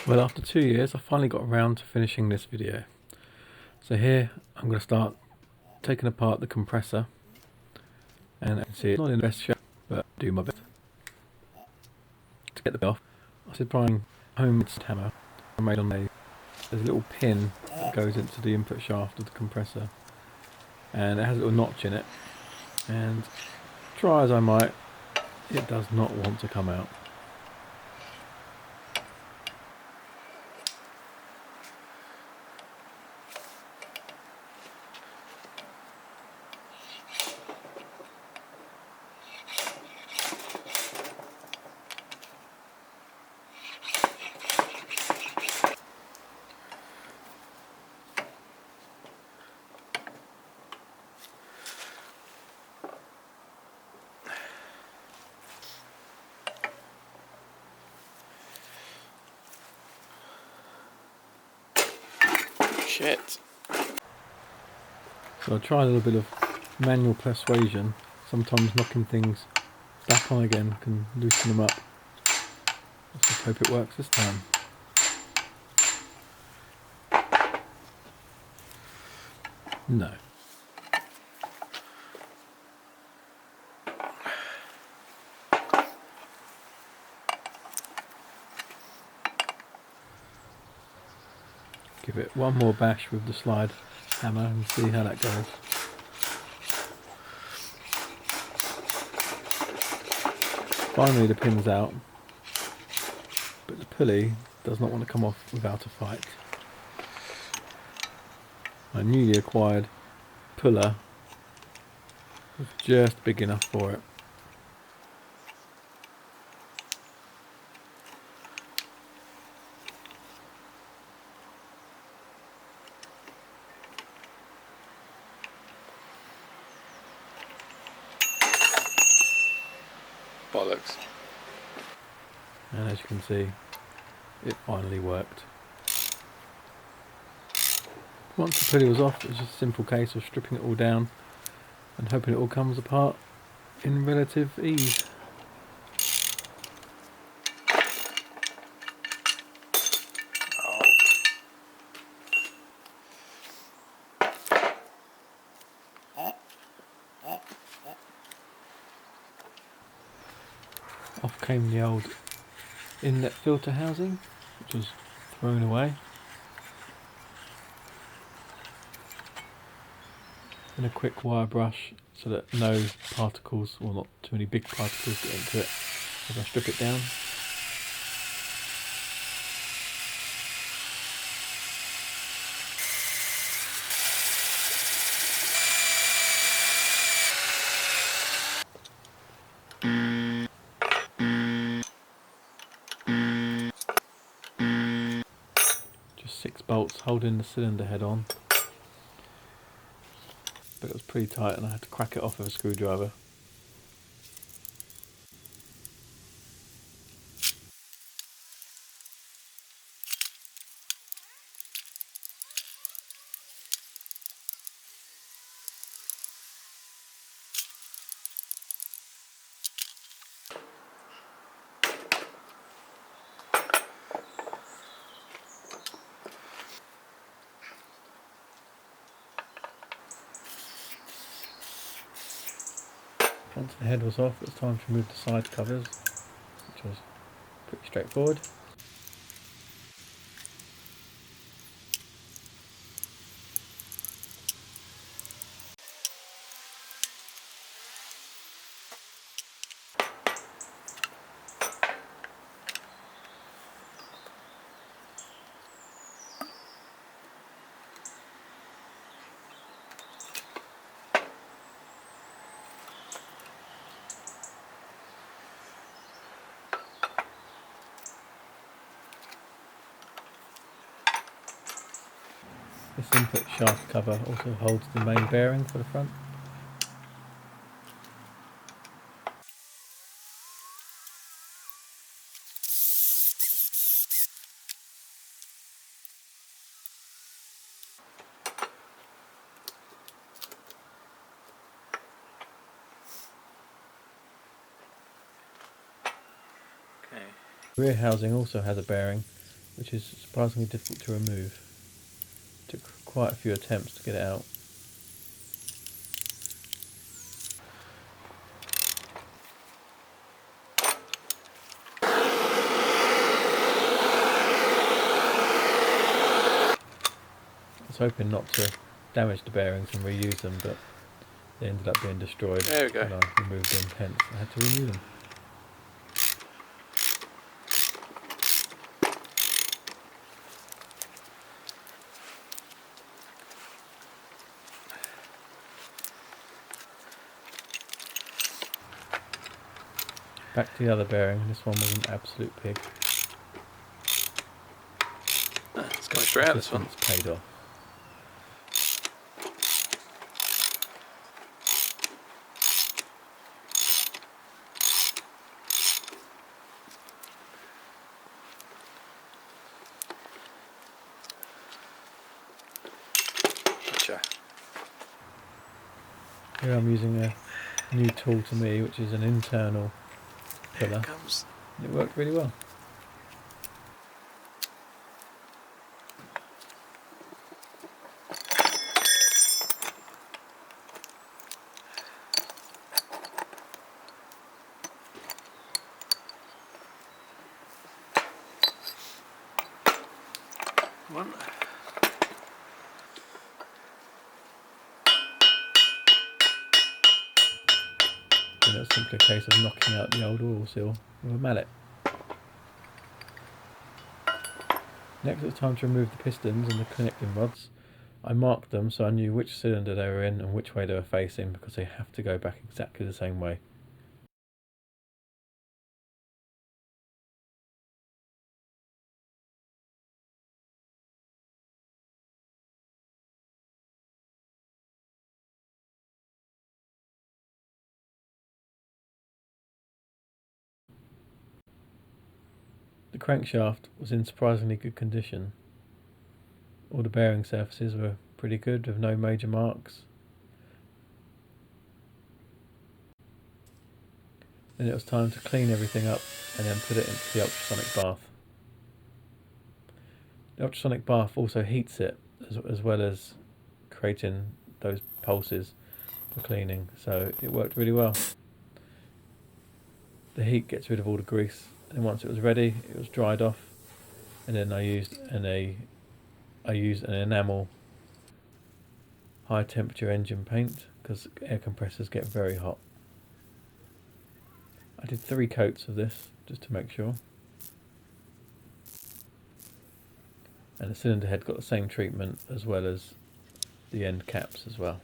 Well, after 2 years I finally got around to finishing this video. So here I'm going to start taking apart the compressor, and as you can see it's not in the best shape, but I'll do my best. To get the bit off, I started applying homemade hammer I made on there's a little pin that goes into the input shaft of the compressor, and it has a little notch in it, and try as I might, it does not want to come out. Shit. So I try a little bit of manual persuasion. Sometimes knocking things back on again can loosen them up. Let's just hope it works this time. No. Give it one more bash with the slide hammer and see how that goes. Finally the pin's out, but the pulley does not want to come off without a fight. My newly acquired puller was just big enough for it. Bollocks. And as you can see, it finally worked. Once the pulley was off, it was just a simple case of stripping it all down and hoping it all comes apart in relative ease. Off came the old inlet filter housing, which was thrown away. And a quick wire brush so that no particles, or not too many big particles, get into it as I strip it down. Just 6 bolts holding the cylinder head on, but it was pretty tight and I had to crack it off with a screwdriver. Once the head was off, it was time to remove the side covers, which was pretty straightforward. This input shaft cover also holds the main bearing for the front. Okay. The rear housing also has a bearing, which is surprisingly difficult to remove. Took quite a few attempts to get it out. I was hoping not to damage the bearings and reuse them, but they ended up being destroyed There we go. when I removed them, hence I had to renew them. Back to the other bearing, this one was an absolute pig. It's going straight out, this one. It's paid off. Gotcha. Here I'm using a new tool to me, which is an internal Here filler. it comes. It worked really well. One. And it was simply a case of knocking out the old oil seal with a mallet. Next it was time to remove the pistons and the connecting rods. I marked them so I knew which cylinder they were in and which way they were facing, because they have to go back exactly the same way. The crankshaft was in surprisingly good condition. All the bearing surfaces were pretty good with no major marks. Then it was time to clean everything up and then put it into the ultrasonic bath. The ultrasonic bath also heats it as well as creating those pulses for cleaning, so it worked really well. The heat gets rid of all the grease, and once it was ready it was dried off, and then I used an enamel high temperature engine paint because air compressors get very hot. I did 3 coats of this just to make sure, and the cylinder head got the same treatment as well as the end caps as well.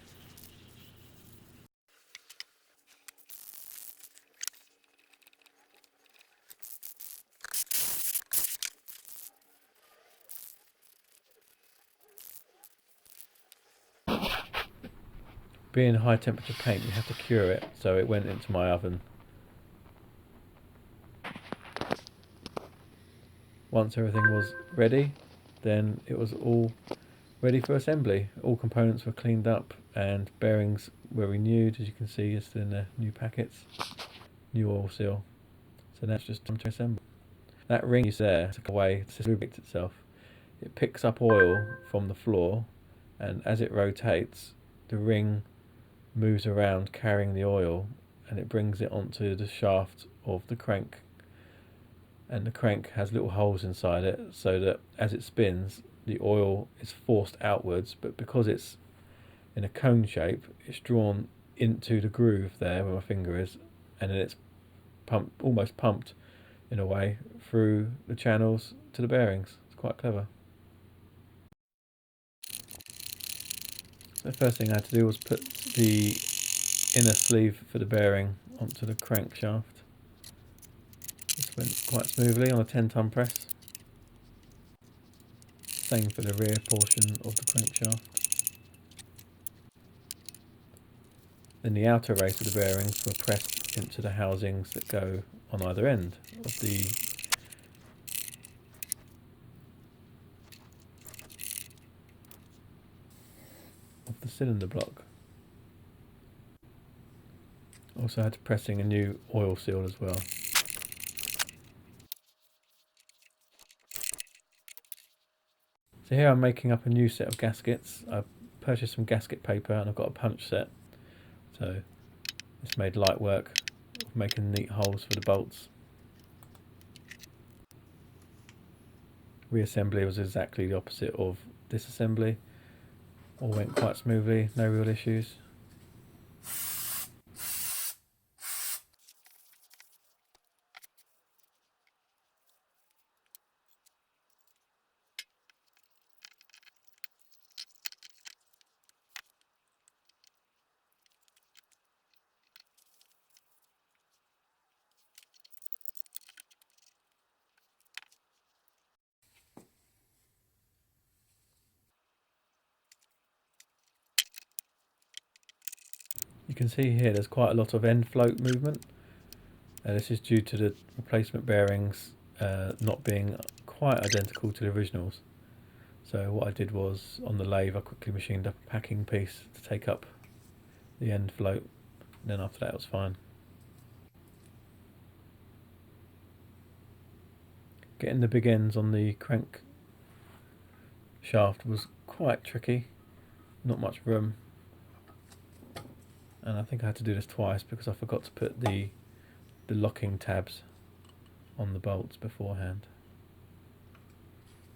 Being high temperature paint, you have to cure it, so it went into my oven. Once everything was ready, then it was all ready for assembly. All components were cleaned up and bearings were renewed, as you can see, just in the new packets, new oil seal. So now it's just time to assemble. That ring is there to away to lubricate itself. It picks up oil from the floor, and as it rotates, the ring moves around carrying the oil, and it brings it onto the shaft of the crank. And the crank has little holes inside it, so that as it spins, the oil is forced outwards, but because it's in a cone shape, it's drawn into the groove there where my finger is, and then it's almost pumped in a way through the channels to the bearings. It's quite clever. The first thing I had to do was put the inner sleeve for the bearing onto the crankshaft. This went quite smoothly on a 10-ton press. Same for the rear portion of the crankshaft. Then the outer race of the bearings were pressed into the housings that go on either end of the cylinder block. Also had to pressing a new oil seal as well. So here I'm making up a new set of gaskets. I've purchased some gasket paper and I've got a punch set. So it's made light work of making neat holes for the bolts. Reassembly was exactly the opposite of disassembly. All went quite smoothly, no real issues. You can see here there's quite a lot of end float movement. This is due to the replacement bearings not being quite identical to the originals. So what I did was, on the lathe, I quickly machined up a packing piece to take up the end float, and then after that it was fine. Getting the big ends on the crank shaft was quite tricky, not much room, and I think I had to do this twice because I forgot to put the locking tabs on the bolts beforehand.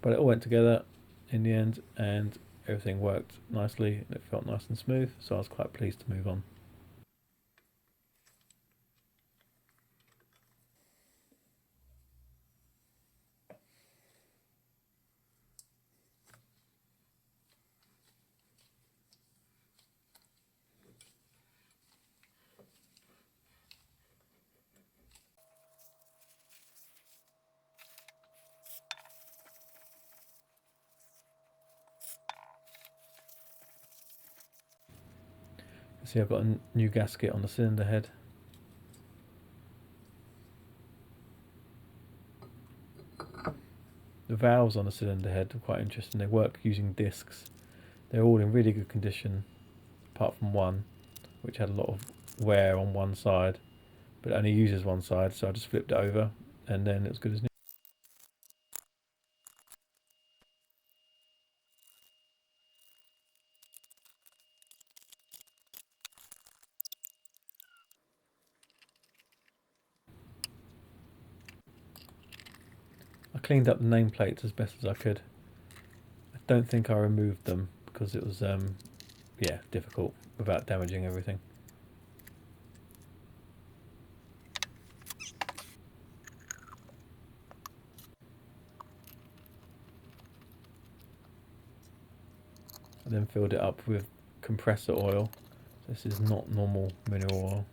But it all went together in the end and everything worked nicely and it felt nice and smooth, so I was quite pleased to move on. See, I've got a new gasket on the cylinder head. The valves on the cylinder head are quite interesting. They work using discs. They're all in really good condition, apart from one, which had a lot of wear on one side, but it only uses one side, so I just flipped it over and then it was good as new. I cleaned up the nameplates as best as I could. I don't think I removed them because it was yeah, difficult without damaging everything. I then filled it up with compressor oil. This is not normal mineral oil.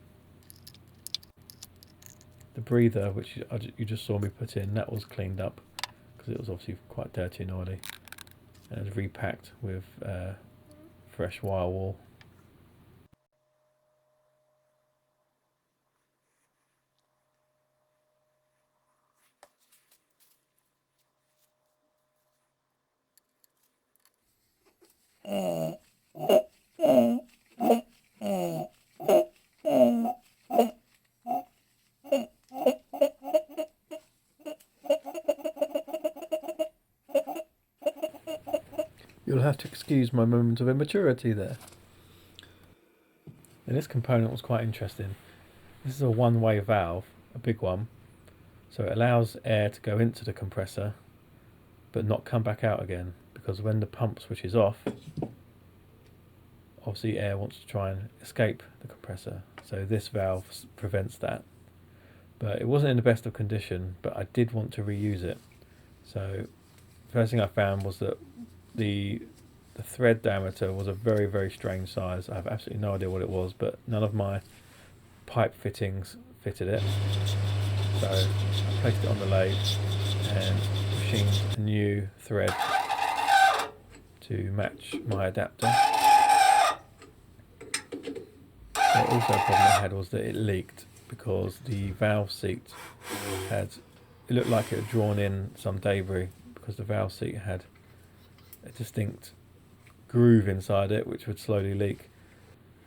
The breather, which you just saw me put in, that was cleaned up because it was obviously quite dirty and oily, and it was repacked with fresh wire wool. You'll have to excuse my moment of immaturity there. And this component was quite interesting. This is a one-way valve, a big one, so it allows air to go into the compressor but not come back out again, because when the pump switches off, obviously air wants to try and escape the compressor, so this valve prevents that. But it wasn't in the best of condition, but I did want to reuse it. So the first thing I found was that the thread diameter was a very, very strange size. I have absolutely no idea what it was, but none of my pipe fittings fitted it. So I placed it on the lathe and machined a new thread to match my adapter. But also a problem I had was that it leaked because the valve seat it looked like it had drawn in some debris, because the valve seat had a distinct groove inside it which would slowly leak,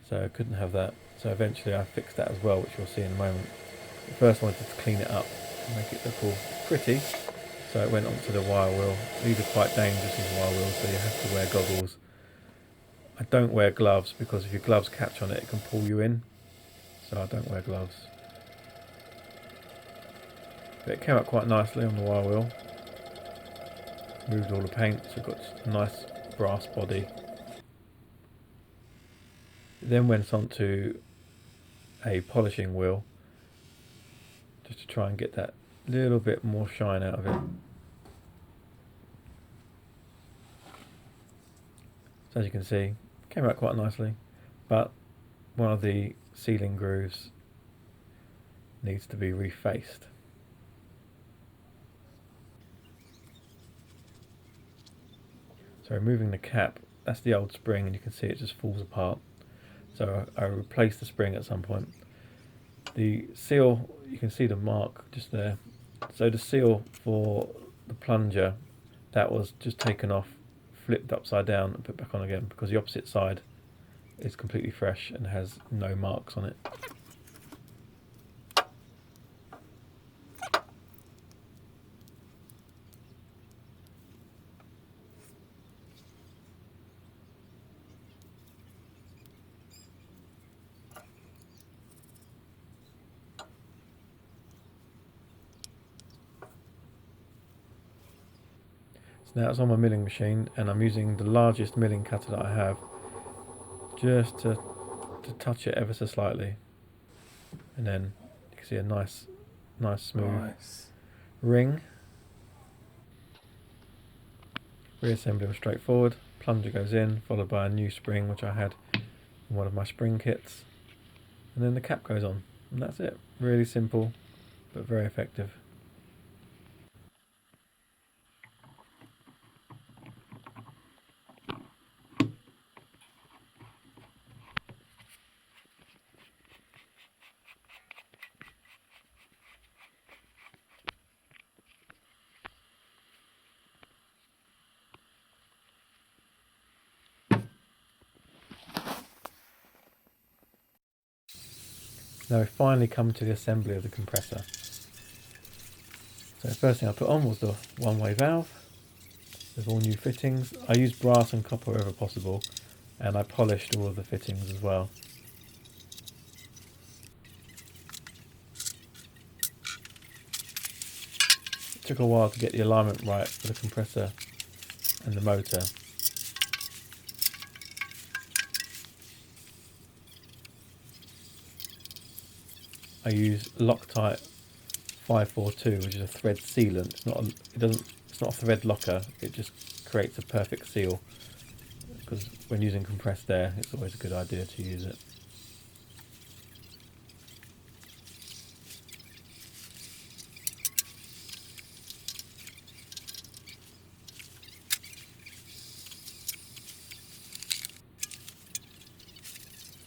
so I couldn't have that. So eventually I fixed that as well, which you'll see in a moment. But first I wanted to clean it up and make it look all pretty, So it went onto the wire wheel. These are quite dangerous, these wire wheels, so you have to wear goggles. I don't wear gloves because if your gloves catch on it, it can pull you in. So I don't wear gloves. But it came out quite nicely on the wire wheel. Moved all the paint, so it got a nice brass body. It then went onto a polishing wheel just to try and get that little bit more shine out of it. So as you can see, it came out quite nicely, but one of the sealing grooves needs to be refaced. So removing the cap, that's the old spring, and you can see it just falls apart. So I replaced the spring at some point. The seal, you can see the mark just there. So the seal for the plunger, that was just taken off, flipped upside down and put back on again because the opposite side is completely fresh and has no marks on it. Now it's on my milling machine and I'm using the largest milling cutter that I have just to touch it ever so slightly, and then you can see a nice smooth ring. Reassembly was straightforward. Plunger goes in, followed by a new spring which I had in one of my spring kits, and then the cap goes on, and that's it. Really simple but very effective. Now we finally come to the assembly of the compressor. So the first thing I put on was the one-way valve with all new fittings. I used brass and copper wherever possible, and I polished all of the fittings as well. It took a while to get the alignment right for the compressor and the motor. I use Loctite 542, which is a thread sealant. It's not a thread locker. It just creates a perfect seal. Because when using compressed air, it's always a good idea to use it.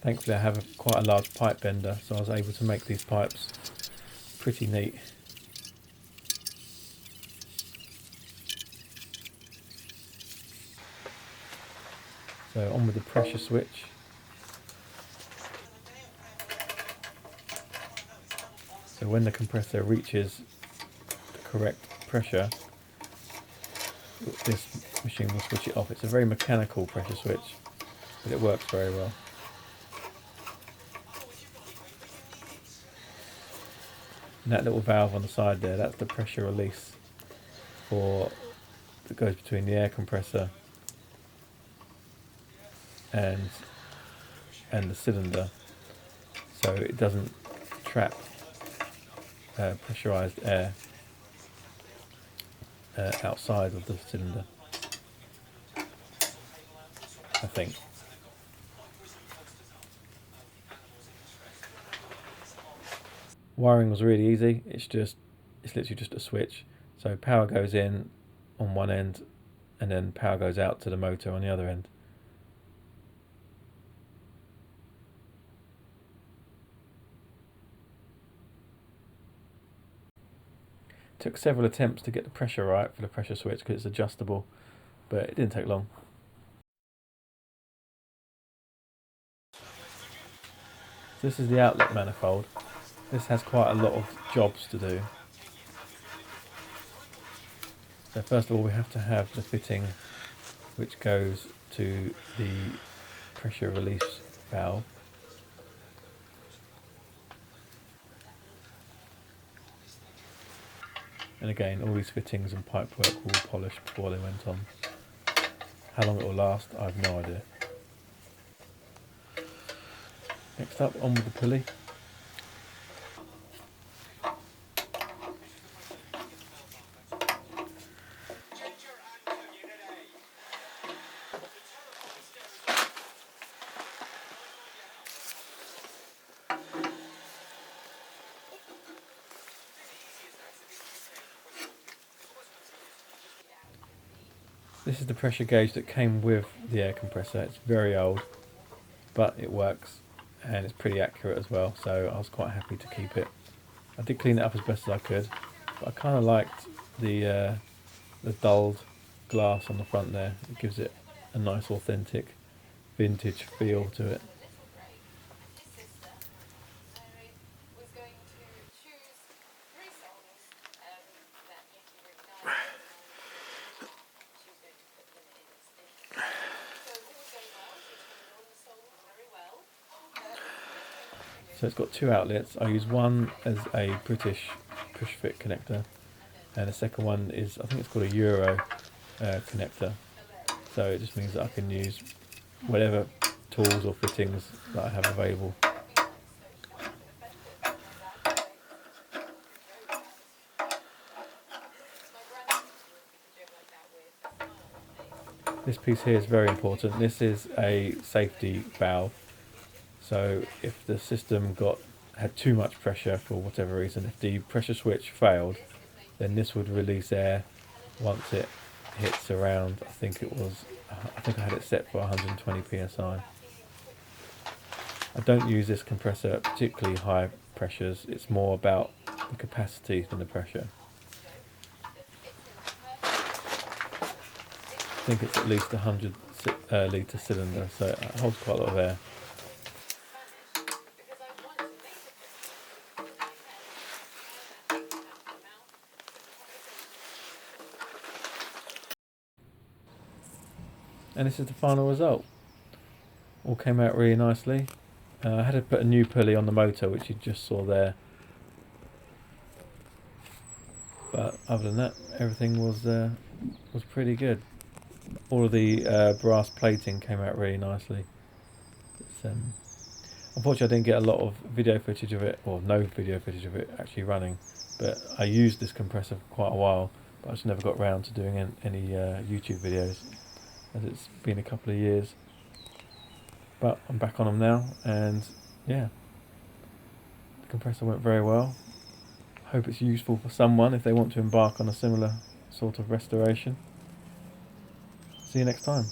Thankfully I have quite a large pipe bender, so I was able to make these pipes pretty neat. So on with the pressure switch. So when the compressor reaches the correct pressure, this machine will switch it off. It's a very mechanical pressure switch, but it works very well. And that little valve on the side there, that's the pressure release that goes between the air compressor and the cylinder, so it doesn't trap pressurized air outside of the cylinder, I think. Wiring was really easy. It's literally just a switch. So power goes in on one end and then power goes out to the motor on the other end. Took several attempts to get the pressure right for the pressure switch because it's adjustable, but it didn't take long. This is the outlet manifold. This has quite a lot of jobs to do. So first of all we have to have the fitting which goes to the pressure release valve. And again, all these fittings and pipework were all polished before they went on. How long it will last, I have no idea. Next up, on with the pulley. This is the pressure gauge that came with the air compressor. It's very old, but it works and it's pretty accurate as well, so I was quite happy to keep it. I did clean it up as best as I could, but I kind of liked the dulled glass on the front there. It gives it a nice authentic vintage feel to it. So it's got two outlets. I use one as a British push fit connector, and the second one is, I think it's called a Euro connector. So it just means that I can use whatever tools or fittings that I have available. This piece here is very important. This is a safety valve. So if the system had too much pressure for whatever reason, if the pressure switch failed, then this would release air once it hits around, I think I had it set for 120 psi. I don't use this compressor at particularly high pressures. It's more about the capacity than the pressure. I think it's at least 100 litre cylinder, so it holds quite a lot of air. And this is the final result. All came out really nicely. I had to put a new pulley on the motor, which you just saw there. But other than that, everything was pretty good. All of the brass plating came out really nicely. Unfortunately, I didn't get a lot of video footage of it, or no video footage of it actually running. But I used this compressor for quite a while, but I just never got around to doing any YouTube videos, as it's been a couple of years. But I'm back on them now, and yeah, the compressor went very well. Hope it's useful for someone if they want to embark on a similar sort of restoration. See you next time.